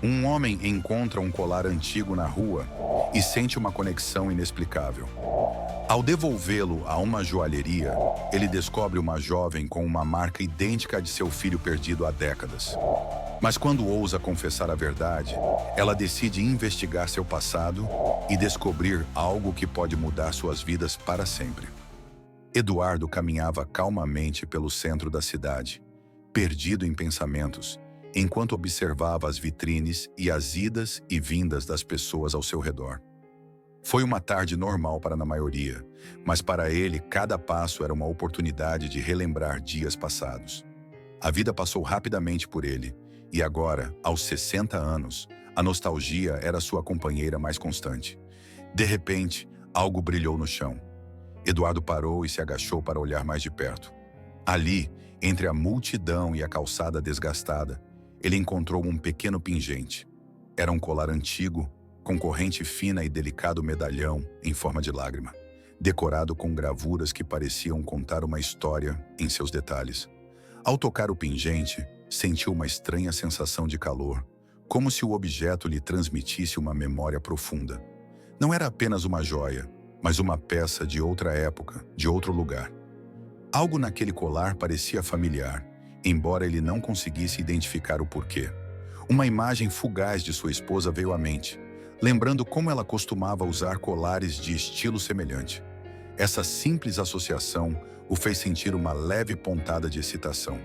Um homem encontra um colar antigo na rua e sente uma conexão inexplicável. Ao devolvê-lo a uma joalheria, ele descobre uma jovem com uma marca idêntica à de seu filho perdido há décadas. Mas quando ousa confessar a verdade, ela decide investigar seu passado e descobrir algo que pode mudar suas vidas para sempre. Eduardo caminhava calmamente pelo centro da cidade, perdido em pensamentos, enquanto observava as vitrines e as idas e vindas das pessoas ao seu redor. Foi uma tarde normal para a maioria, mas para ele cada passo era uma oportunidade de relembrar dias passados. A vida passou rapidamente por ele, e agora, aos 60 anos, a nostalgia era sua companheira mais constante. De repente, algo brilhou no chão. Eduardo parou e se agachou para olhar mais de perto. Ali, entre a multidão e a calçada desgastada, ele encontrou um pequeno pingente. Era um colar antigo, com corrente fina e delicado medalhão em forma de lágrima, decorado com gravuras que pareciam contar uma história em seus detalhes. Ao tocar o pingente, sentiu uma estranha sensação de calor, como se o objeto lhe transmitisse uma memória profunda. Não era apenas uma joia, mas uma peça de outra época, de outro lugar. Algo naquele colar parecia familiar, embora ele não conseguisse identificar o porquê. Uma imagem fugaz de sua esposa veio à mente, lembrando como ela costumava usar colares de estilo semelhante. Essa simples associação o fez sentir uma leve pontada de excitação.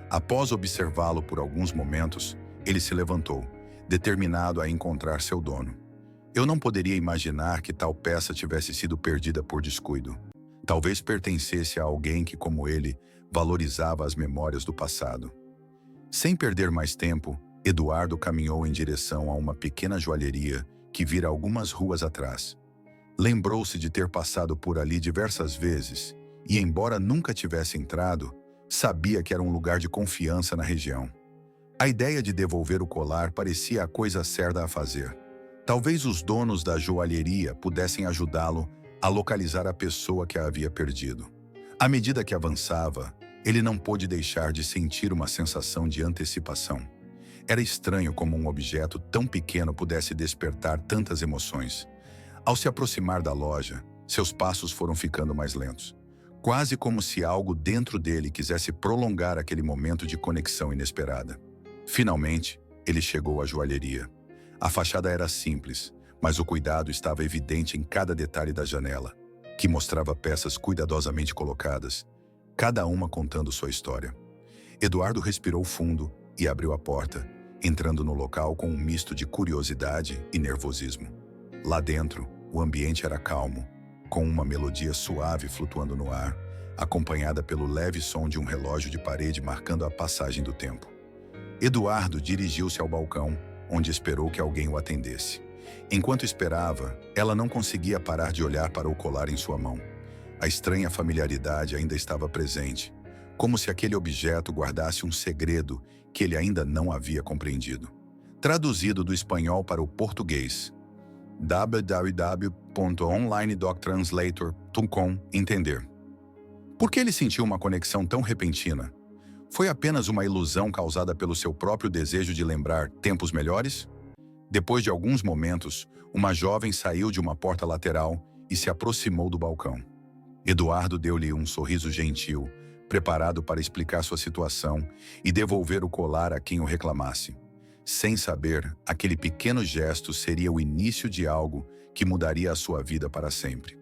Após observá-lo por alguns momentos, ele se levantou, determinado a encontrar seu dono. Eu não poderia imaginar que tal peça tivesse sido perdida por descuido. Talvez pertencesse a alguém que, como ele, valorizava as memórias do passado. Sem perder mais tempo, Eduardo caminhou em direção a uma pequena joalheria que vira algumas ruas atrás. Lembrou-se de ter passado por ali diversas vezes e, embora nunca tivesse entrado, sabia que era um lugar de confiança na região. A ideia de devolver o colar parecia a coisa certa a fazer. Talvez os donos da joalheria pudessem ajudá-lo a localizar a pessoa que a havia perdido. À medida que avançava, ele não pôde deixar de sentir uma sensação de antecipação. Era estranho como um objeto tão pequeno pudesse despertar tantas emoções. Ao se aproximar da loja, seus passos foram ficando mais lentos, quase como se algo dentro dele quisesse prolongar aquele momento de conexão inesperada. Finalmente, ele chegou à joalheria. A fachada era simples, mas o cuidado estava evidente em cada detalhe da janela, que mostrava peças cuidadosamente colocadas, cada uma contando sua história. Eduardo respirou fundo e abriu a porta, entrando no local com um misto de curiosidade e nervosismo. Lá dentro, o ambiente era calmo, com uma melodia suave flutuando no ar, acompanhada pelo leve som de um relógio de parede marcando a passagem do tempo. Eduardo dirigiu-se ao balcão, onde esperou que alguém o atendesse. Enquanto esperava, ela não conseguia parar de olhar para o colar em sua mão. A estranha familiaridade ainda estava presente, como se aquele objeto guardasse um segredo que ele ainda não havia compreendido. Traduzido do espanhol para o português, www.onlinedoctranslator.com entender. Por que ele sentiu uma conexão tão repentina? Foi apenas uma ilusão causada pelo seu próprio desejo de lembrar tempos melhores? Depois de alguns momentos, uma jovem saiu de uma porta lateral e se aproximou do balcão. Eduardo deu-lhe um sorriso gentil, preparado para explicar sua situação e devolver o colar a quem o reclamasse. Sem saber, aquele pequeno gesto seria o início de algo que mudaria a sua vida para sempre.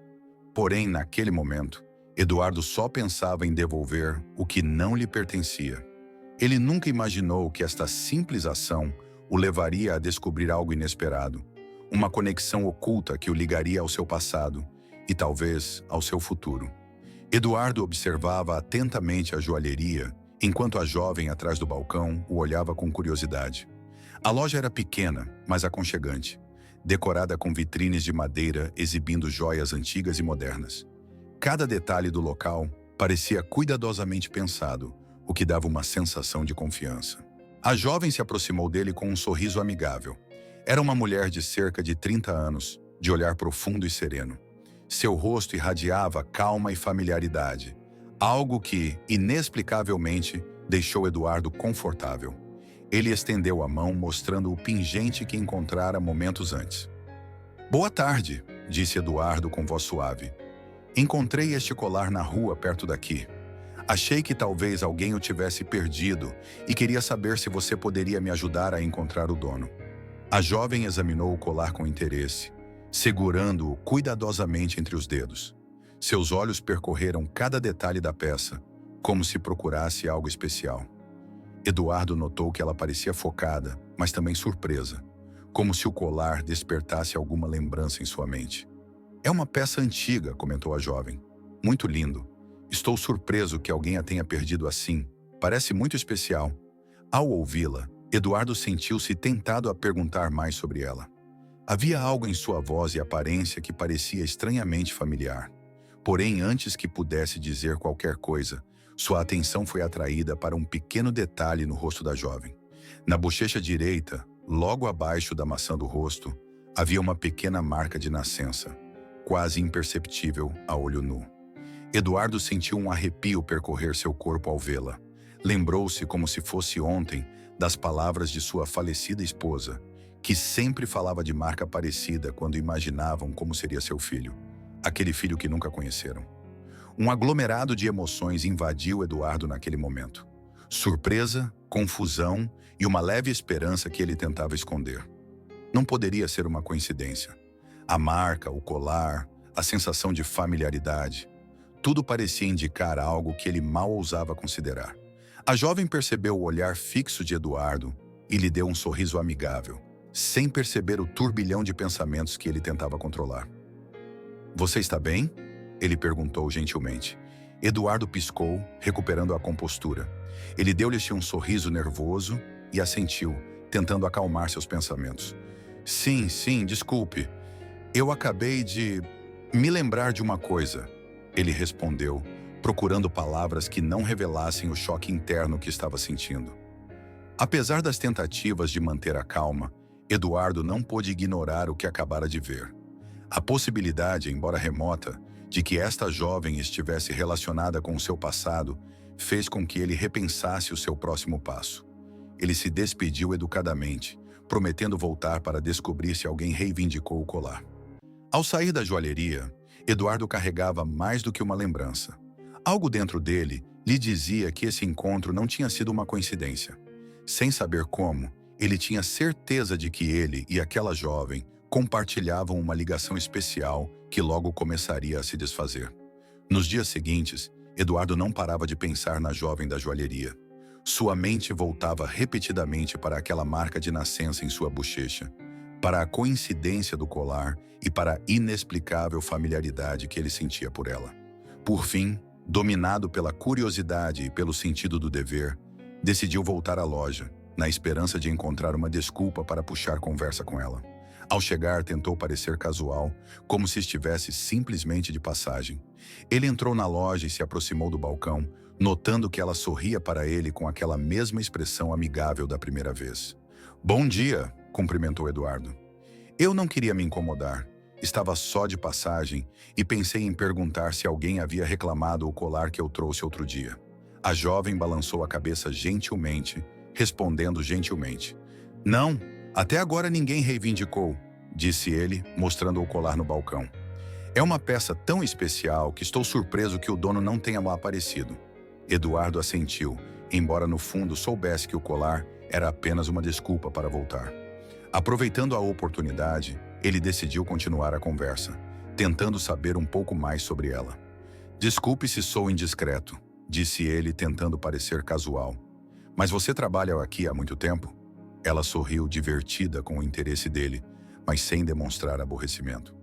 Porém, naquele momento, Eduardo só pensava em devolver o que não lhe pertencia. Ele nunca imaginou que esta simples ação o levaria a descobrir algo inesperado, uma conexão oculta que o ligaria ao seu passado e talvez ao seu futuro. Eduardo observava atentamente a joalheria, enquanto a jovem atrás do balcão o olhava com curiosidade. A loja era pequena, mas aconchegante, decorada com vitrines de madeira exibindo joias antigas e modernas. Cada detalhe do local parecia cuidadosamente pensado, o que dava uma sensação de confiança. A jovem se aproximou dele com um sorriso amigável. Era uma mulher de cerca de 30 anos, de olhar profundo e sereno. Seu rosto irradiava calma e familiaridade, algo que, inexplicavelmente, deixou Eduardo confortável. Ele estendeu a mão, mostrando o pingente que encontrara momentos antes. Boa tarde, disse Eduardo com voz suave. Encontrei este colar na rua perto daqui. Achei que talvez alguém o tivesse perdido e queria saber se você poderia me ajudar a encontrar o dono. A jovem examinou o colar com interesse, segurando-o cuidadosamente entre os dedos. Seus olhos percorreram cada detalhe da peça, como se procurasse algo especial. Eduardo notou que ela parecia focada, mas também surpresa, como se o colar despertasse alguma lembrança em sua mente. É uma peça antiga, comentou a jovem. Muito lindo. Estou surpreso que alguém a tenha perdido assim. Parece muito especial. Ao ouvi-la, Eduardo sentiu-se tentado a perguntar mais sobre ela. Havia algo em sua voz e aparência que parecia estranhamente familiar. Porém, antes que pudesse dizer qualquer coisa, sua atenção foi atraída para um pequeno detalhe no rosto da jovem. Na bochecha direita, logo abaixo da maçã do rosto, havia uma pequena marca de nascença, quase imperceptível a olho nu. Eduardo sentiu um arrepio percorrer seu corpo ao vê-la. Lembrou-se, como se fosse ontem, das palavras de sua falecida esposa, que sempre falava de marca parecida quando imaginavam como seria seu filho, aquele filho que nunca conheceram. Um aglomerado de emoções invadiu Eduardo naquele momento. Surpresa, confusão e uma leve esperança que ele tentava esconder. Não poderia ser uma coincidência. A marca, o colar, a sensação de familiaridade, tudo parecia indicar algo que ele mal ousava considerar. A jovem percebeu o olhar fixo de Eduardo e lhe deu um sorriso amigável, sem perceber o turbilhão de pensamentos que ele tentava controlar. Você está bem? Ele perguntou gentilmente. Eduardo piscou, recuperando a compostura. Ele deu-lhe um sorriso nervoso e assentiu, tentando acalmar seus pensamentos. Sim, desculpe. Eu acabei de me lembrar de uma coisa, ele respondeu, procurando palavras que não revelassem o choque interno que estava sentindo. Apesar das tentativas de manter a calma, Eduardo não pôde ignorar o que acabara de ver. A possibilidade, embora remota, de que esta jovem estivesse relacionada com o seu passado fez com que ele repensasse o seu próximo passo. Ele se despediu educadamente, prometendo voltar para descobrir se alguém reivindicou o colar. Ao sair da joalheria, Eduardo carregava mais do que uma lembrança. Algo dentro dele lhe dizia que esse encontro não tinha sido uma coincidência. Sem saber como, ele tinha certeza de que ele e aquela jovem compartilhavam uma ligação especial que logo começaria a se desfazer. Nos dias seguintes, Eduardo não parava de pensar na jovem da joalheria. Sua mente voltava repetidamente para aquela marca de nascença em sua bochecha, para a coincidência do colar e para a inexplicável familiaridade que ele sentia por ela. Por fim, dominado pela curiosidade e pelo sentido do dever, decidiu voltar à loja, na esperança de encontrar uma desculpa para puxar conversa com ela. Ao chegar, tentou parecer casual, como se estivesse simplesmente de passagem. Ele entrou na loja e se aproximou do balcão, notando que ela sorria para ele com aquela mesma expressão amigável da primeira vez. Bom dia, cumprimentou Eduardo. Eu não queria me incomodar. Estava só de passagem e pensei em perguntar se alguém havia reclamado o colar que eu trouxe outro dia. A jovem balançou a cabeça gentilmente, respondendo gentilmente. Não, até agora ninguém reivindicou, disse ele, mostrando o colar no balcão. É uma peça tão especial que estou surpreso que o dono não tenha lá aparecido. Eduardo assentiu, embora no fundo soubesse que o colar era apenas uma desculpa para voltar. Aproveitando a oportunidade, ele decidiu continuar a conversa, tentando saber um pouco mais sobre ela. Desculpe se sou indiscreto, disse ele, tentando parecer casual. Mas você trabalha aqui há muito tempo? Ela sorriu, divertida com o interesse dele, mas sem demonstrar aborrecimento.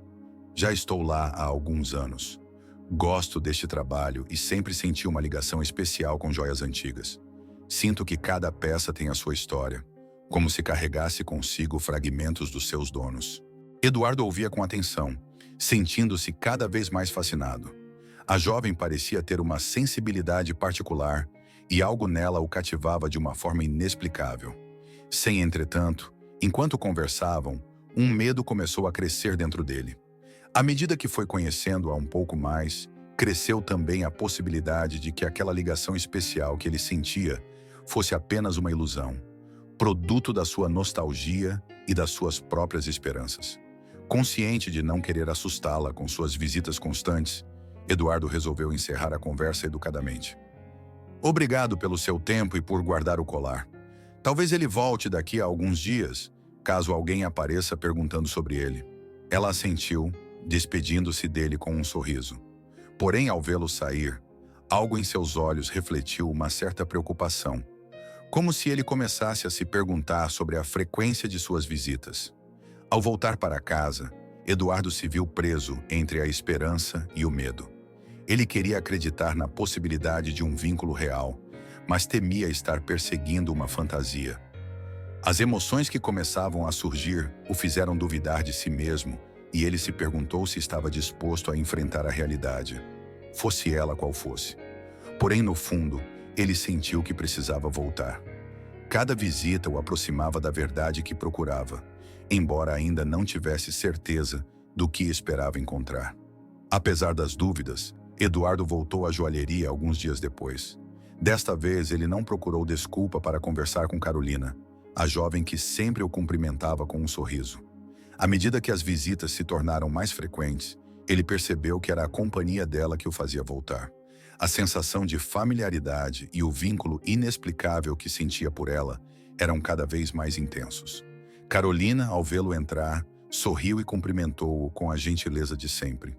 Já estou lá há alguns anos. Gosto deste trabalho e sempre senti uma ligação especial com joias antigas. Sinto que cada peça tem a sua história, como se carregasse consigo fragmentos dos seus donos. Eduardo ouvia com atenção, sentindo-se cada vez mais fascinado. A jovem parecia ter uma sensibilidade particular e algo nela o cativava de uma forma inexplicável. Sem entretanto, enquanto conversavam, um medo começou a crescer dentro dele. À medida que foi conhecendo-a um pouco mais, cresceu também a possibilidade de que aquela ligação especial que ele sentia fosse apenas uma ilusão. produto da sua nostalgia e das suas próprias esperanças. Consciente de não querer assustá-la com suas visitas constantes, Eduardo resolveu encerrar a conversa educadamente. Obrigado pelo seu tempo e por guardar o colar. Talvez ele volte daqui a alguns dias, caso alguém apareça perguntando sobre ele. Ela assentiu, despedindo-se dele com um sorriso. Porém, ao vê-lo sair, algo em seus olhos refletiu uma certa preocupação, como se ele começasse a se perguntar sobre a frequência de suas visitas. Ao voltar para casa, Eduardo se viu preso entre a esperança e o medo. Ele queria acreditar na possibilidade de um vínculo real, mas temia estar perseguindo uma fantasia. As emoções que começavam a surgir o fizeram duvidar de si mesmo e ele se perguntou se estava disposto a enfrentar a realidade, fosse ela qual fosse. Porém, no fundo, ele sentiu que precisava voltar. Cada visita o aproximava da verdade que procurava, embora ainda não tivesse certeza do que esperava encontrar. Apesar das dúvidas, Eduardo voltou à joalheria alguns dias depois. Desta vez, ele não procurou desculpa para conversar com Carolina, a jovem que sempre o cumprimentava com um sorriso. À medida que as visitas se tornaram mais frequentes, ele percebeu que era a companhia dela que o fazia voltar. A sensação de familiaridade e o vínculo inexplicável que sentia por ela eram cada vez mais intensos. Carolina, ao vê-lo entrar, sorriu e cumprimentou-o com a gentileza de sempre.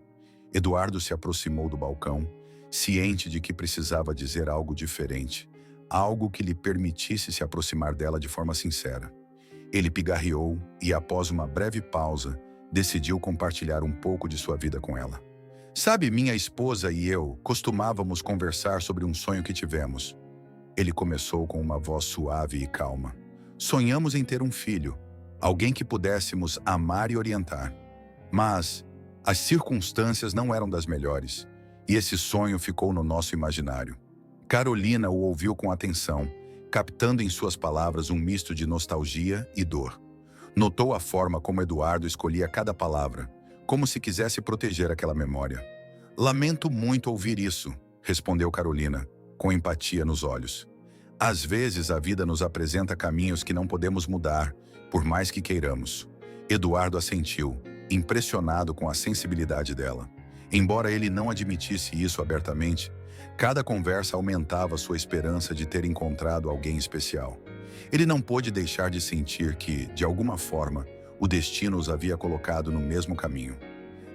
Eduardo se aproximou do balcão, ciente de que precisava dizer algo diferente, algo que lhe permitisse se aproximar dela de forma sincera. Ele pigarreou e, após uma breve pausa, decidiu compartilhar um pouco de sua vida com ela. Sabe, minha esposa e eu costumávamos conversar sobre um sonho que tivemos. Ele começou com uma voz suave e calma. Sonhamos em ter um filho, alguém que pudéssemos amar e orientar. Mas as circunstâncias não eram das melhores, e esse sonho ficou no nosso imaginário. Carolina o ouviu com atenção, captando em suas palavras um misto de nostalgia e dor. Notou a forma como Eduardo escolhia cada palavra, como se quisesse proteger aquela memória. Lamento muito ouvir isso, respondeu Carolina, com empatia nos olhos. Às vezes a vida nos apresenta caminhos que não podemos mudar, por mais que queiramos. Eduardo assentiu, impressionado com a sensibilidade dela. Embora ele não admitisse isso abertamente, cada conversa aumentava sua esperança de ter encontrado alguém especial. Ele não pôde deixar de sentir que, de alguma forma, o destino os havia colocado no mesmo caminho.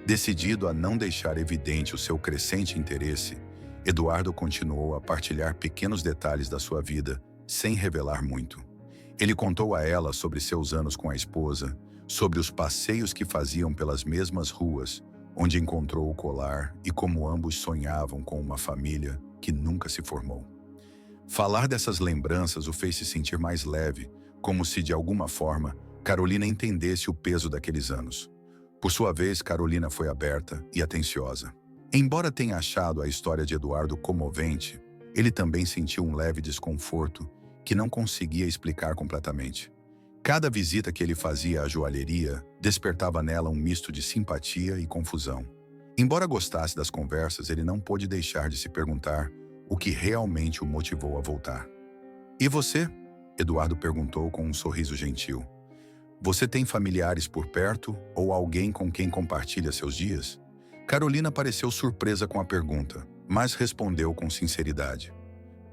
Decidido a não deixar evidente o seu crescente interesse, Eduardo continuou a partilhar pequenos detalhes da sua vida, sem revelar muito. Ele contou a ela sobre seus anos com a esposa, sobre os passeios que faziam pelas mesmas ruas, onde encontrou o colar e como ambos sonhavam com uma família que nunca se formou. Falar dessas lembranças o fez se sentir mais leve, como se, de alguma forma, Carolina entendesse o peso daqueles anos. Por sua vez, Carolina foi aberta e atenciosa. Embora tenha achado a história de Eduardo comovente, ele também sentiu um leve desconforto que não conseguia explicar completamente. Cada visita que ele fazia à joalheria despertava nela um misto de simpatia e confusão. Embora gostasse das conversas, ele não pôde deixar de se perguntar o que realmente o motivou a voltar. E você? Eduardo perguntou com um sorriso gentil. Você tem familiares por perto ou alguém com quem compartilha seus dias? Carolina pareceu surpresa com a pergunta, mas respondeu com sinceridade.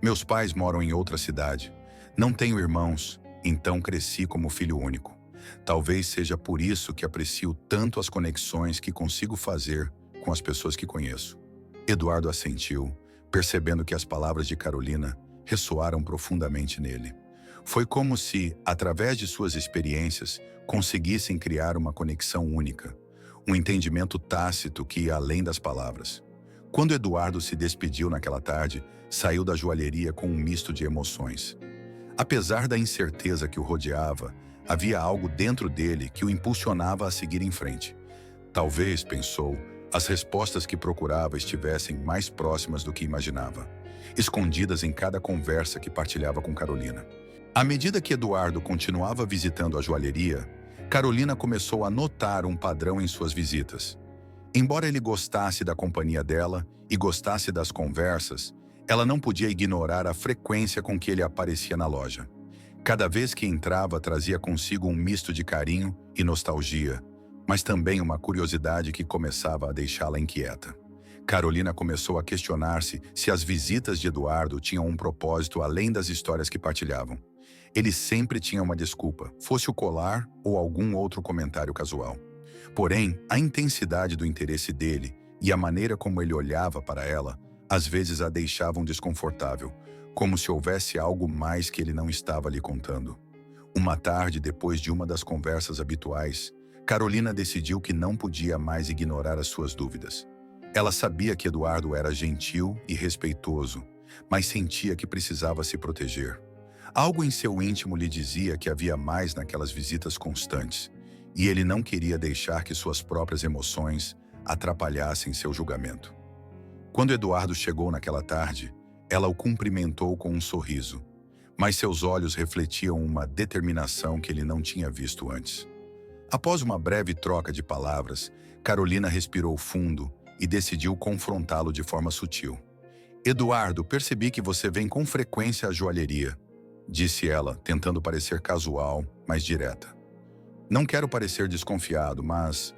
Meus pais moram em outra cidade. Não tenho irmãos, então cresci como filho único. Talvez seja por isso que aprecio tanto as conexões que consigo fazer com as pessoas que conheço. Eduardo assentiu, percebendo que as palavras de Carolina ressoaram profundamente nele. Foi como se, através de suas experiências, conseguissem criar uma conexão única, um entendimento tácito que ia além das palavras. Quando Eduardo se despediu naquela tarde, saiu da joalheria com um misto de emoções. Apesar da incerteza que o rodeava, havia algo dentro dele que o impulsionava a seguir em frente. Talvez, pensou, as respostas que procurava estivessem mais próximas do que imaginava, escondidas em cada conversa que partilhava com Carolina. À medida que Eduardo continuava visitando a joalheria, Carolina começou a notar um padrão em suas visitas. Embora ele gostasse da companhia dela e gostasse das conversas, ela não podia ignorar a frequência com que ele aparecia na loja. Cada vez que entrava, trazia consigo um misto de carinho e nostalgia, mas também uma curiosidade que começava a deixá-la inquieta. Carolina começou a questionar-se se as visitas de Eduardo tinham um propósito além das histórias que partilhavam. Ele sempre tinha uma desculpa, fosse o colar ou algum outro comentário casual. Porém, a intensidade do interesse dele e a maneira como ele olhava para ela, às vezes a deixavam desconfortável, como se houvesse algo mais que ele não estava lhe contando. Uma tarde, depois de uma das conversas habituais, Carolina decidiu que não podia mais ignorar as suas dúvidas. Ela sabia que Eduardo era gentil e respeitoso, mas sentia que precisava se proteger. Algo em seu íntimo lhe dizia que havia mais naquelas visitas constantes, e ele não queria deixar que suas próprias emoções atrapalhassem seu julgamento. Quando Eduardo chegou naquela tarde, ela o cumprimentou com um sorriso, mas seus olhos refletiam uma determinação que ele não tinha visto antes. Após uma breve troca de palavras, Carolina respirou fundo e decidiu confrontá-lo de forma sutil. "Eduardo, percebi que você vem com frequência à joalheria", disse ela, tentando parecer casual, mas direta. "Não quero parecer desconfiado, mas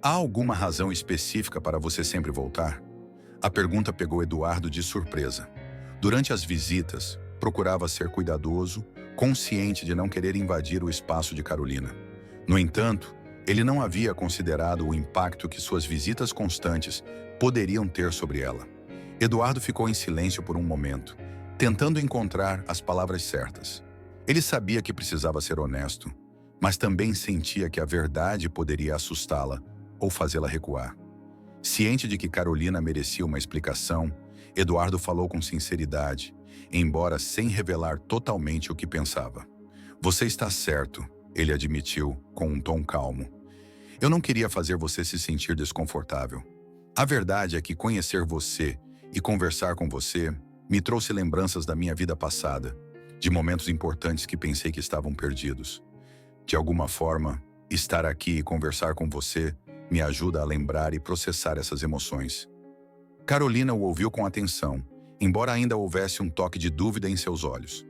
há alguma razão específica para você sempre voltar?" A pergunta pegou Eduardo de surpresa. Durante as visitas, procurava ser cuidadoso, consciente de não querer invadir o espaço de Carolina. No entanto, ele não havia considerado o impacto que suas visitas constantes poderiam ter sobre ela. Eduardo ficou em silêncio por um momento, tentando encontrar as palavras certas. Ele sabia que precisava ser honesto, mas também sentia que a verdade poderia assustá-la ou fazê-la recuar. Ciente de que Carolina merecia uma explicação, Eduardo falou com sinceridade, embora sem revelar totalmente o que pensava. "Você está certo", ele admitiu, com um tom calmo. "Eu não queria fazer você se sentir desconfortável. A verdade é que conhecer você e conversar com você me trouxe lembranças da minha vida passada, de momentos importantes que pensei que estavam perdidos. De alguma forma, estar aqui e conversar com você me ajuda a lembrar e processar essas emoções." Carolina o ouviu com atenção, embora ainda houvesse um toque de dúvida em seus olhos.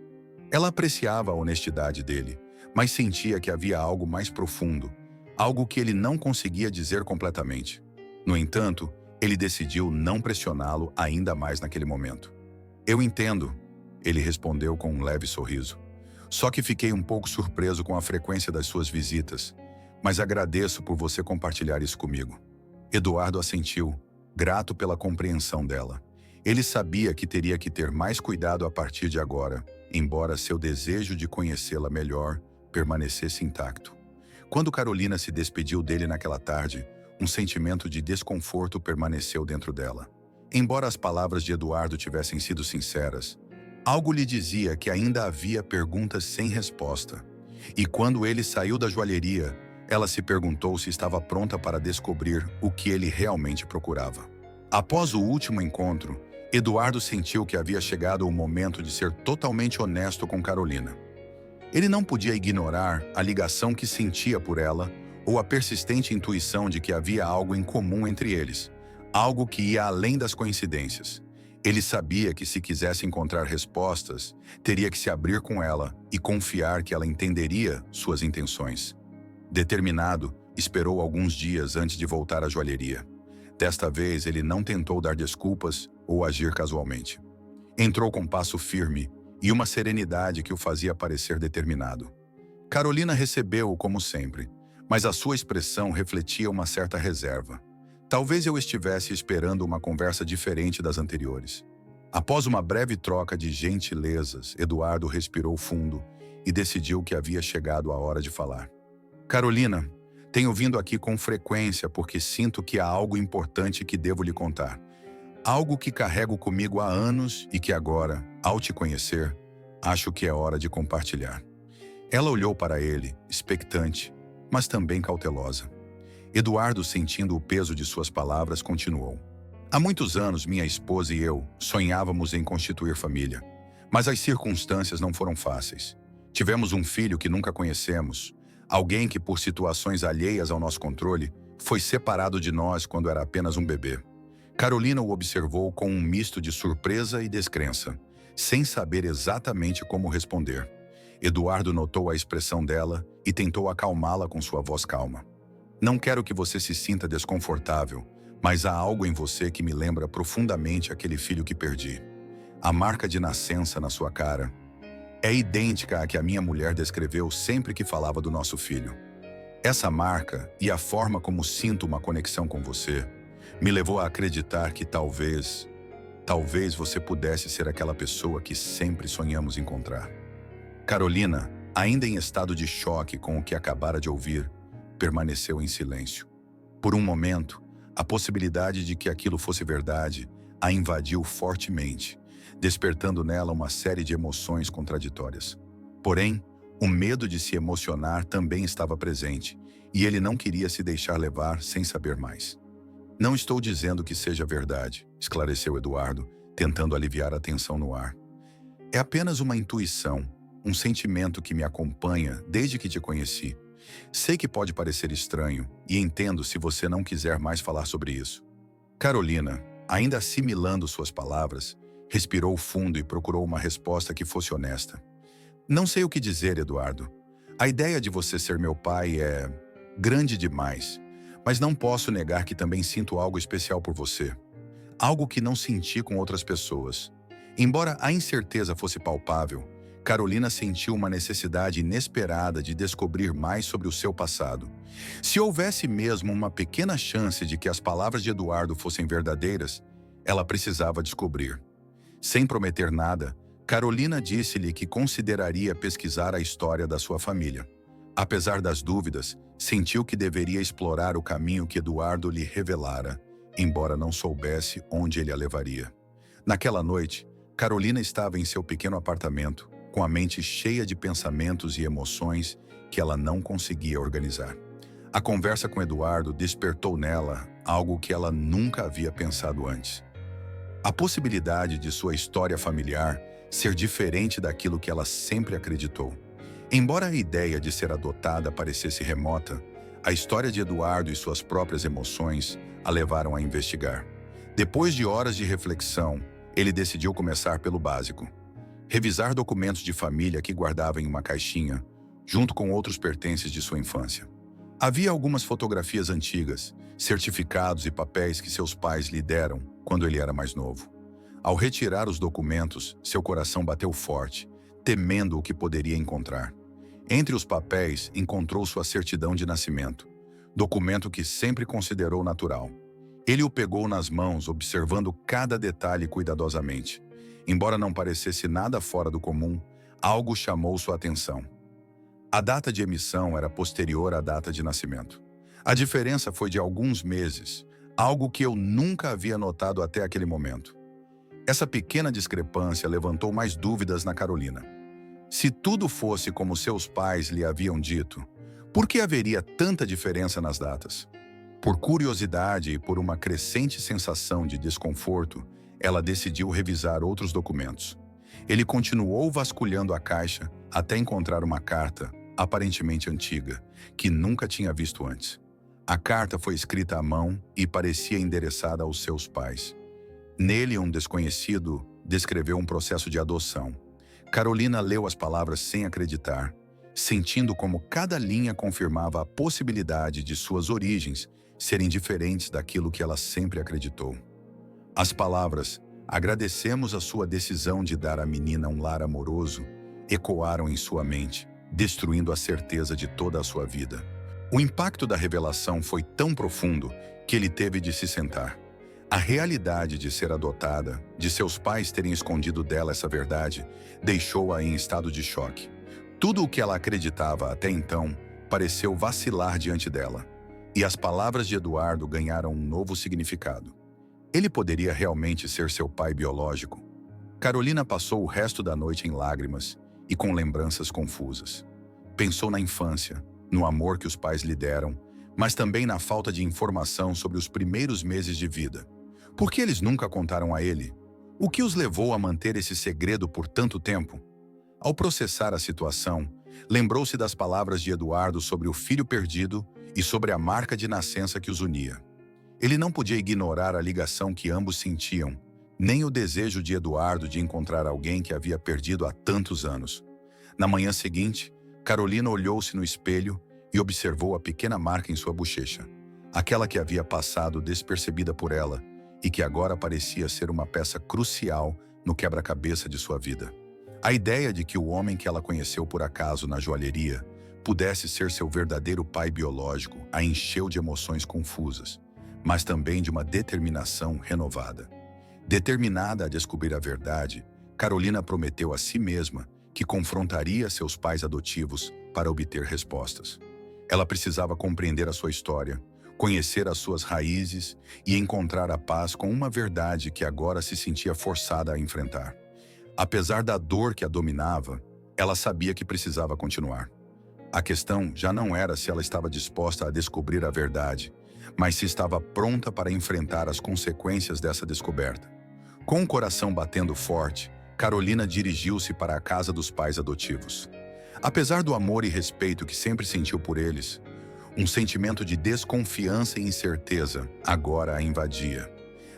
Ela apreciava a honestidade dele, mas sentia que havia algo mais profundo, algo que ele não conseguia dizer completamente. No entanto, ele decidiu não pressioná-lo ainda mais naquele momento. "Eu entendo", ele respondeu com um leve sorriso. "Só que fiquei um pouco surpreso com a frequência das suas visitas, mas agradeço por você compartilhar isso comigo." Eduardo assentiu, grato pela compreensão dela. Ele sabia que teria que ter mais cuidado a partir de agora, embora seu desejo de conhecê-la melhor permanecesse intacto. Quando Carolina se despediu dele naquela tarde, um sentimento de desconforto permaneceu dentro dela. Embora as palavras de Eduardo tivessem sido sinceras, algo lhe dizia que ainda havia perguntas sem resposta. E quando ele saiu da joalheria, ela se perguntou se estava pronta para descobrir o que ele realmente procurava. Após o último encontro, Eduardo sentiu que havia chegado o momento de ser totalmente honesto com Carolina. Ele não podia ignorar a ligação que sentia por ela ou a persistente intuição de que havia algo em comum entre eles, algo que ia além das coincidências. Ele sabia que se quisesse encontrar respostas, teria que se abrir com ela e confiar que ela entenderia suas intenções. Determinado, esperou alguns dias antes de voltar à joalheria. Desta vez, ele não tentou dar desculpas ou agir casualmente. Entrou com passo firme e uma serenidade que o fazia parecer determinado. Carolina recebeu-o como sempre, mas a sua expressão refletia uma certa reserva. Talvez eu estivesse esperando uma conversa diferente das anteriores. Após uma breve troca de gentilezas, Eduardo respirou fundo e decidiu que havia chegado a hora de falar. "Carolina, tenho vindo aqui com frequência porque sinto que há algo importante que devo lhe contar. Algo que carrego comigo há anos e que agora, ao te conhecer, acho que é hora de compartilhar." Ela olhou para ele, expectante, mas também cautelosa. Eduardo, sentindo o peso de suas palavras, continuou. "Há muitos anos, minha esposa e eu sonhávamos em constituir família, mas as circunstâncias não foram fáceis. Tivemos um filho que nunca conhecemos, alguém que, por situações alheias ao nosso controle, foi separado de nós quando era apenas um bebê." Carolina o observou com um misto de surpresa e descrença, sem saber exatamente como responder. Eduardo notou a expressão dela e tentou acalmá-la com sua voz calma. Não quero que você se sinta desconfortável, mas há algo em você que me lembra profundamente aquele filho que perdi. A marca de nascença na sua cara é idêntica à que a minha mulher descreveu sempre que falava do nosso filho. Essa marca e a forma como sinto uma conexão com você me levou a acreditar que talvez você pudesse ser aquela pessoa que sempre sonhamos encontrar. Carolina, ainda em estado de choque com o que acabara de ouvir, permaneceu em silêncio. Por um momento, a possibilidade de que aquilo fosse verdade a invadiu fortemente, despertando nela uma série de emoções contraditórias. Porém, o medo de se emocionar também estava presente, e ele não queria se deixar levar sem saber mais. Não estou dizendo que seja verdade, esclareceu Eduardo, tentando aliviar a tensão no ar. É apenas uma intuição, um sentimento que me acompanha desde que te conheci. Sei que pode parecer estranho, e entendo se você não quiser mais falar sobre isso. Carolina, ainda assimilando suas palavras, respirou fundo e procurou uma resposta que fosse honesta. Não sei o que dizer, Eduardo. A ideia de você ser meu pai é grande demais, mas não posso negar que também sinto algo especial por você. Algo que não senti com outras pessoas. Embora a incerteza fosse palpável, Carolina sentiu uma necessidade inesperada de descobrir mais sobre o seu passado. Se houvesse mesmo uma pequena chance de que as palavras de Eduardo fossem verdadeiras, ela precisava descobrir. Sem prometer nada, Carolina disse-lhe que consideraria pesquisar a história da sua família. Apesar das dúvidas, sentiu que deveria explorar o caminho que Eduardo lhe revelara, embora não soubesse onde ele a levaria. Naquela noite, Carolina estava em seu pequeno apartamento, com a mente cheia de pensamentos e emoções que ela não conseguia organizar. A conversa com Eduardo despertou nela algo que ela nunca havia pensado antes. A possibilidade de sua história familiar ser diferente daquilo que ela sempre acreditou. Embora a ideia de ser adotada parecesse remota, a história de Eduardo e suas próprias emoções a levaram a investigar. Depois de horas de reflexão, ele decidiu começar pelo básico. Revisar documentos de família que guardava em uma caixinha, junto com outros pertences de sua infância. Havia algumas fotografias antigas, certificados e papéis que seus pais lhe deram quando ele era mais novo. Ao retirar os documentos, seu coração bateu forte, temendo o que poderia encontrar. Entre os papéis, encontrou sua certidão de nascimento, documento que sempre considerou natural. Ele o pegou nas mãos, observando cada detalhe cuidadosamente. Embora não parecesse nada fora do comum, algo chamou sua atenção. A data de emissão era posterior à data de nascimento. A diferença foi de alguns meses, algo que eu nunca havia notado até aquele momento. Essa pequena discrepância levantou mais dúvidas na Carolina. Se tudo fosse como seus pais lhe haviam dito, por que haveria tanta diferença nas datas? Por curiosidade e por uma crescente sensação de desconforto, ela decidiu revisar outros documentos. Ele continuou vasculhando a caixa até encontrar uma carta, aparentemente antiga, que nunca tinha visto antes. A carta foi escrita à mão e parecia endereçada aos seus pais. Nele, um desconhecido descreveu um processo de adoção. Carolina leu as palavras sem acreditar, sentindo como cada linha confirmava a possibilidade de suas origens serem diferentes daquilo que ela sempre acreditou. As palavras, agradecemos a sua decisão de dar à menina um lar amoroso, ecoaram em sua mente, destruindo a certeza de toda a sua vida. O impacto da revelação foi tão profundo que ele teve de se sentar. A realidade de ser adotada, de seus pais terem escondido dela essa verdade, deixou-a em estado de choque. Tudo o que ela acreditava até então pareceu vacilar diante dela, e as palavras de Eduardo ganharam um novo significado. Ele poderia realmente ser seu pai biológico? Carolina passou o resto da noite em lágrimas e com lembranças confusas. Pensou na infância, no amor que os pais lhe deram, mas também na falta de informação sobre os primeiros meses de vida. Por que eles nunca contaram a ele? O que os levou a manter esse segredo por tanto tempo? Ao processar a situação, lembrou-se das palavras de Eduardo sobre o filho perdido e sobre a marca de nascença que os unia. Ele não podia ignorar a ligação que ambos sentiam, nem o desejo de Eduardo de encontrar alguém que havia perdido há tantos anos. Na manhã seguinte, Carolina olhou-se no espelho e observou a pequena marca em sua bochecha, aquela que havia passado despercebida por ela e que agora parecia ser uma peça crucial no quebra-cabeça de sua vida. A ideia de que o homem que ela conheceu por acaso na joalheria pudesse ser seu verdadeiro pai biológico a encheu de emoções confusas, mas também de uma determinação renovada. Determinada a descobrir a verdade, Carolina prometeu a si mesma que confrontaria seus pais adotivos para obter respostas. Ela precisava compreender a sua história, conhecer as suas raízes e encontrar a paz com uma verdade que agora se sentia forçada a enfrentar. Apesar da dor que a dominava, ela sabia que precisava continuar. A questão já não era se ela estava disposta a descobrir a verdade, mas se estava pronta para enfrentar as consequências dessa descoberta. Com o coração batendo forte, Carolina dirigiu-se para a casa dos pais adotivos. Apesar do amor e respeito que sempre sentiu por eles, um sentimento de desconfiança e incerteza agora a invadia.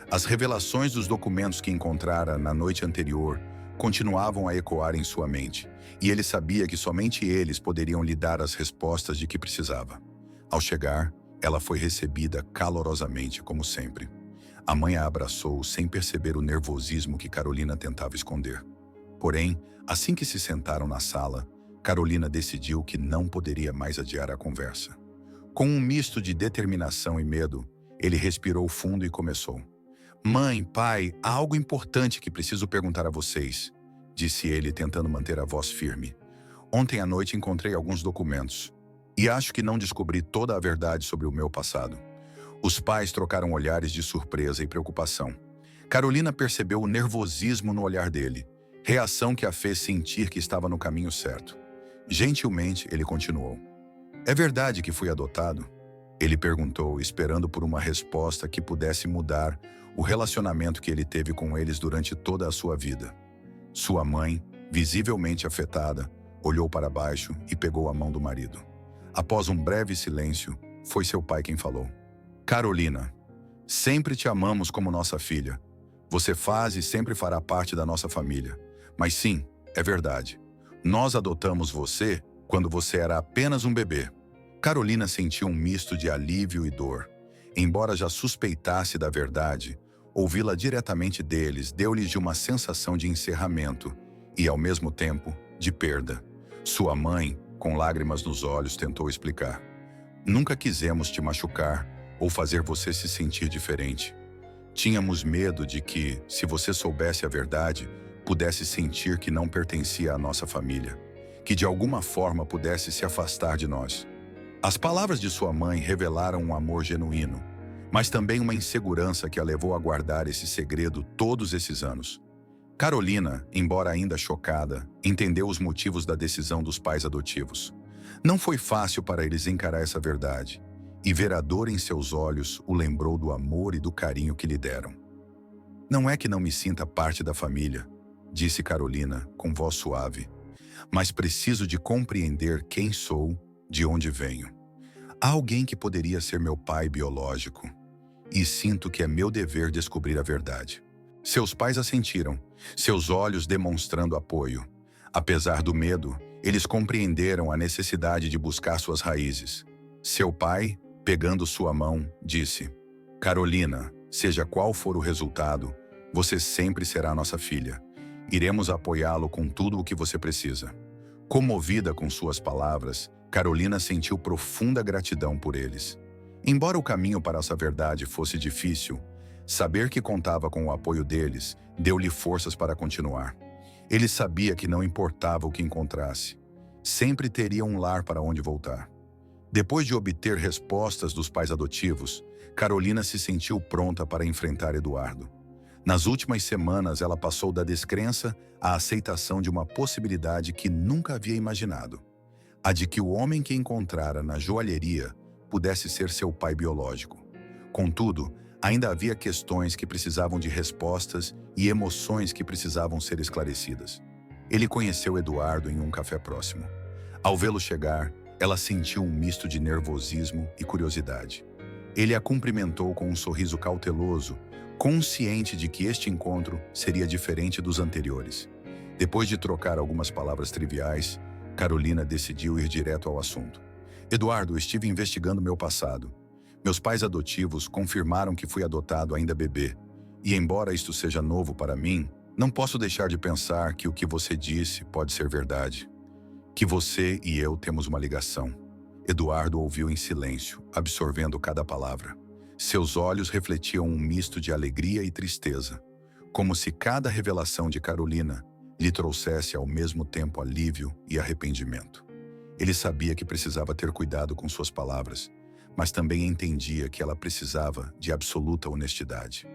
As revelações dos documentos que encontrara na noite anterior continuavam a ecoar em sua mente, e ele sabia que somente eles poderiam lhe dar as respostas de que precisava. Ao chegar, ela foi recebida calorosamente, como sempre. A mãe a abraçou sem perceber o nervosismo que Carolina tentava esconder. Porém, assim que se sentaram na sala, Carolina decidiu que não poderia mais adiar a conversa. Com um misto de determinação e medo, ele respirou fundo e começou. "Mãe, pai, há algo importante que preciso perguntar a vocês", disse ele, tentando manter a voz firme. "Ontem à noite encontrei alguns documentos e acho que não descobri toda a verdade sobre o meu passado." Os pais trocaram olhares de surpresa e preocupação. Carolina percebeu o nervosismo no olhar dele, reação que a fez sentir que estava no caminho certo. Gentilmente, ele continuou. "É verdade que fui adotado?" Ele perguntou, esperando por uma resposta que pudesse mudar o relacionamento que ele teve com eles durante toda a sua vida. Sua mãe, visivelmente afetada, olhou para baixo e pegou a mão do marido. Após um breve silêncio, foi seu pai quem falou. "Carolina, sempre te amamos como nossa filha. Você faz e sempre fará parte da nossa família. Mas sim, é verdade. Nós adotamos você quando você era apenas um bebê." Carolina sentiu um misto de alívio e dor. Embora já suspeitasse da verdade, ouvi-la diretamente deles deu-lhes uma sensação de encerramento e, ao mesmo tempo, de perda. Sua mãe, com lágrimas nos olhos, tentou explicar. "Nunca quisemos te machucar ou fazer você se sentir diferente. Tínhamos medo de que, se você soubesse a verdade, pudesse sentir que não pertencia à nossa família, que de alguma forma pudesse se afastar de nós." As palavras de sua mãe revelaram um amor genuíno, mas também uma insegurança que a levou a guardar esse segredo todos esses anos. Carolina, embora ainda chocada, entendeu os motivos da decisão dos pais adotivos. Não foi fácil para eles encarar essa verdade, e ver a dor em seus olhos o lembrou do amor e do carinho que lhe deram. "Não é que não me sinta parte da família", disse Carolina, com voz suave, "mas preciso de compreender quem sou, de onde venho. Há alguém que poderia ser meu pai biológico, e sinto que é meu dever descobrir a verdade." Seus pais assentiram, seus olhos demonstrando apoio. Apesar do medo, eles compreenderam a necessidade de buscar suas raízes. Seu pai, pegando sua mão, disse: "Carolina, seja qual for o resultado, você sempre será nossa filha. Iremos apoiá-lo com tudo o que você precisa." Comovida com suas palavras, Carolina sentiu profunda gratidão por eles. Embora o caminho para essa verdade fosse difícil, saber que contava com o apoio deles deu-lhe forças para continuar. Ele sabia que não importava o que encontrasse, sempre teria um lar para onde voltar. Depois de obter respostas dos pais adotivos, Carolina se sentiu pronta para enfrentar Eduardo. Nas últimas semanas, ela passou da descrença à aceitação de uma possibilidade que nunca havia imaginado: a de que o homem que encontrara na joalheria pudesse ser seu pai biológico. Contudo, ainda havia questões que precisavam de respostas e emoções que precisavam ser esclarecidas. Ele conheceu Eduardo em um café próximo. Ao vê-lo chegar, ela sentiu um misto de nervosismo e curiosidade. Ele a cumprimentou com um sorriso cauteloso, consciente de que este encontro seria diferente dos anteriores. Depois de trocar algumas palavras triviais, Carolina decidiu ir direto ao assunto. Eduardo, estive investigando meu passado. Meus pais adotivos confirmaram que fui adotado ainda bebê. E embora isto seja novo para mim, não posso deixar de pensar que o que você disse pode ser verdade. Que você e eu temos uma ligação. Eduardo ouviu em silêncio, absorvendo cada palavra. Seus olhos refletiam um misto de alegria e tristeza, como se cada revelação de Carolina lhe trouxesse ao mesmo tempo alívio e arrependimento. Ele sabia que precisava ter cuidado com suas palavras, mas também entendia que ela precisava de absoluta honestidade.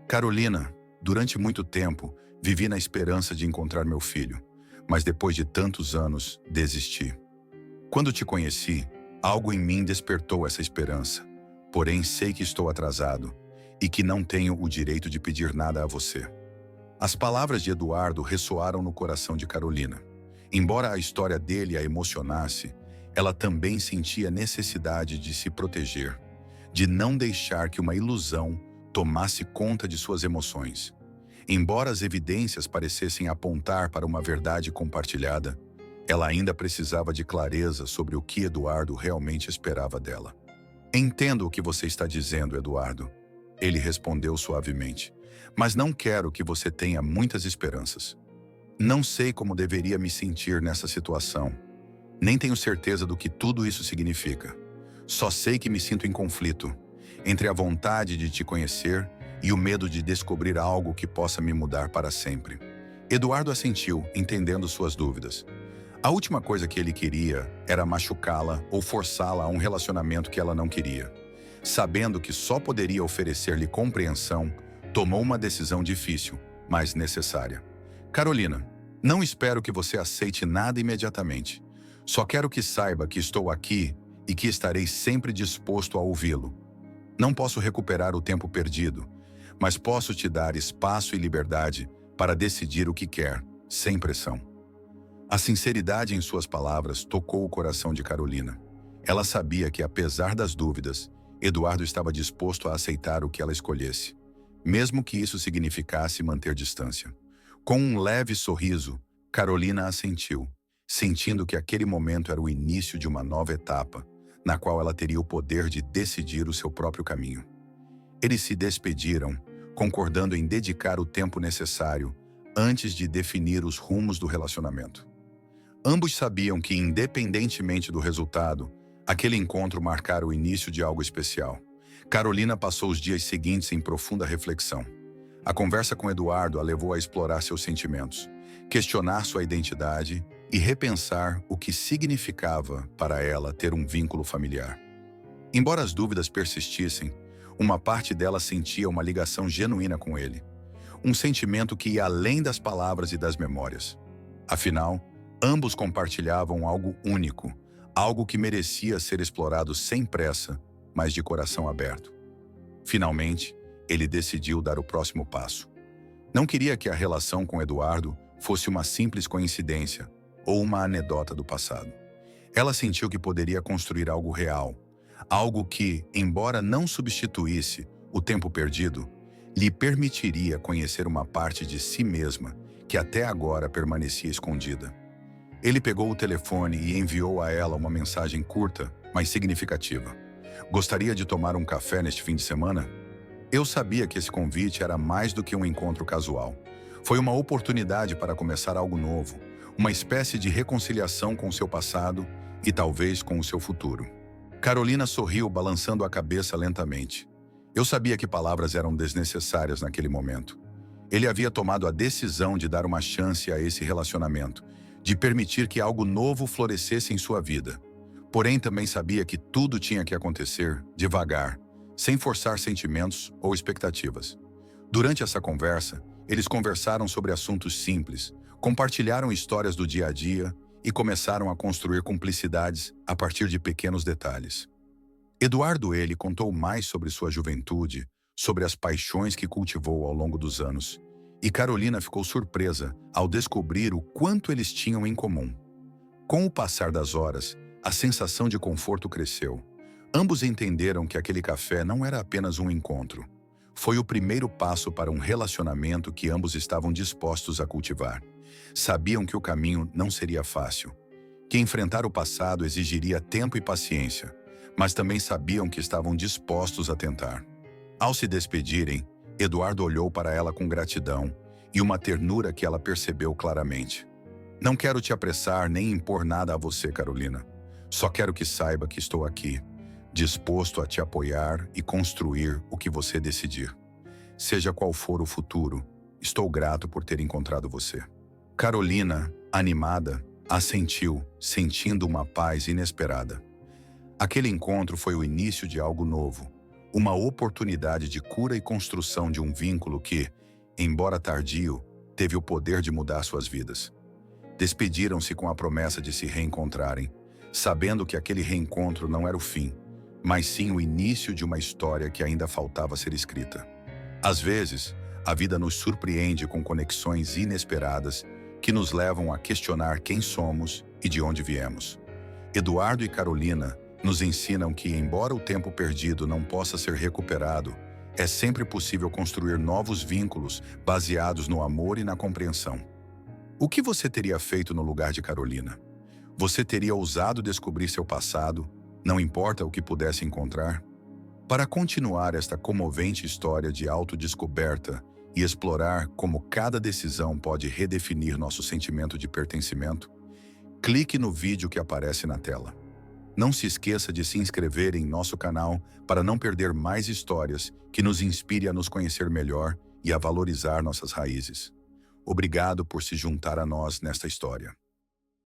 Carolina, durante muito tempo, vivi na esperança de encontrar meu filho, mas depois de tantos anos, desisti. Quando te conheci, algo em mim despertou essa esperança, porém sei que estou atrasado e que não tenho o direito de pedir nada a você. As palavras de Eduardo ressoaram no coração de Carolina. Embora a história dele a emocionasse, ela também sentia necessidade de se proteger, de não deixar que uma ilusão tomasse conta de suas emoções. Embora as evidências parecessem apontar para uma verdade compartilhada, ela ainda precisava de clareza sobre o que Eduardo realmente esperava dela. Entendo o que você está dizendo, Eduardo. Ele respondeu suavemente. Mas não quero que você tenha muitas esperanças. Não sei como deveria me sentir nessa situação. Nem tenho certeza do que tudo isso significa. Só sei que me sinto em conflito entre a vontade de te conhecer e o medo de descobrir algo que possa me mudar para sempre. Eduardo assentiu, entendendo suas dúvidas. A última coisa que ele queria era machucá-la ou forçá-la a um relacionamento que ela não queria. Sabendo que só poderia oferecer-lhe compreensão, tomou uma decisão difícil, mas necessária. Carolina, não espero que você aceite nada imediatamente. Só quero que saiba que estou aqui e que estarei sempre disposto a ouvi-lo. Não posso recuperar o tempo perdido, mas posso te dar espaço e liberdade para decidir o que quer, sem pressão. A sinceridade em suas palavras tocou o coração de Carolina. Ela sabia que, apesar das dúvidas, Eduardo estava disposto a aceitar o que ela escolhesse, mesmo que isso significasse manter distância. Com um leve sorriso, Carolina assentiu, sentindo que aquele momento era o início de uma nova etapa, na qual ela teria o poder de decidir o seu próprio caminho. Eles se despediram, concordando em dedicar o tempo necessário antes de definir os rumos do relacionamento. Ambos sabiam que, independentemente do resultado, aquele encontro marcara o início de algo especial. Carolina passou os dias seguintes em profunda reflexão. A conversa com Eduardo a levou a explorar seus sentimentos, questionar sua identidade e repensar o que significava para ela ter um vínculo familiar. Embora as dúvidas persistissem, uma parte dela sentia uma ligação genuína com ele, um sentimento que ia além das palavras e das memórias. Afinal, ambos compartilhavam algo único, algo que merecia ser explorado sem pressa, mas de coração aberto. Finalmente, ele decidiu dar o próximo passo. Não queria que a relação com Eduardo fosse uma simples coincidência ou uma anedota do passado. Ela sentiu que poderia construir algo real, algo que, embora não substituísse o tempo perdido, lhe permitiria conhecer uma parte de si mesma que até agora permanecia escondida. Ele pegou o telefone e enviou a ela uma mensagem curta, mas significativa. Gostaria de tomar um café neste fim de semana? Eu sabia que esse convite era mais do que um encontro casual. Foi uma oportunidade para começar algo novo, uma espécie de reconciliação com seu passado e talvez com o seu futuro. Carolina sorriu, balançando a cabeça lentamente. Eu sabia que palavras eram desnecessárias naquele momento. Ele havia tomado a decisão de dar uma chance a esse relacionamento, de permitir que algo novo florescesse em sua vida. Porém, também sabia que tudo tinha que acontecer devagar, sem forçar sentimentos ou expectativas. Durante essa conversa, eles conversaram sobre assuntos simples, compartilharam histórias do dia a dia e começaram a construir cumplicidades a partir de pequenos detalhes. Eduardo ele contou mais sobre sua juventude, sobre as paixões que cultivou ao longo dos anos, e Carolina ficou surpresa ao descobrir o quanto eles tinham em comum. Com o passar das horas, a sensação de conforto cresceu. Ambos entenderam que aquele café não era apenas um encontro. Foi o primeiro passo para um relacionamento que ambos estavam dispostos a cultivar. Sabiam que o caminho não seria fácil, que enfrentar o passado exigiria tempo e paciência, mas também sabiam que estavam dispostos a tentar. Ao se despedirem, Eduardo olhou para ela com gratidão e uma ternura que ela percebeu claramente. Não quero te apressar nem impor nada a você, Carolina. Só quero que saiba que estou aqui, disposto a te apoiar e construir o que você decidir. Seja qual for o futuro, estou grato por ter encontrado você. Carolina, animada, assentiu, sentindo uma paz inesperada. Aquele encontro foi o início de algo novo, uma oportunidade de cura e construção de um vínculo que, embora tardio, teve o poder de mudar suas vidas. Despediram-se com a promessa de se reencontrarem, sabendo que aquele reencontro não era o fim, mas sim o início de uma história que ainda faltava ser escrita. Às vezes, a vida nos surpreende com conexões inesperadas que nos levam a questionar quem somos e de onde viemos. Eduardo e Carolina nos ensinam que, embora o tempo perdido não possa ser recuperado, é sempre possível construir novos vínculos baseados no amor e na compreensão. O que você teria feito no lugar de Carolina? Você teria ousado descobrir seu passado, não importa o que pudesse encontrar? Para continuar esta comovente história de autodescoberta e explorar como cada decisão pode redefinir nosso sentimento de pertencimento, clique no vídeo que aparece na tela. Não se esqueça de se inscrever em nosso canal para não perder mais histórias que nos inspire a nos conhecer melhor e a valorizar nossas raízes. Obrigado por se juntar a nós nesta história.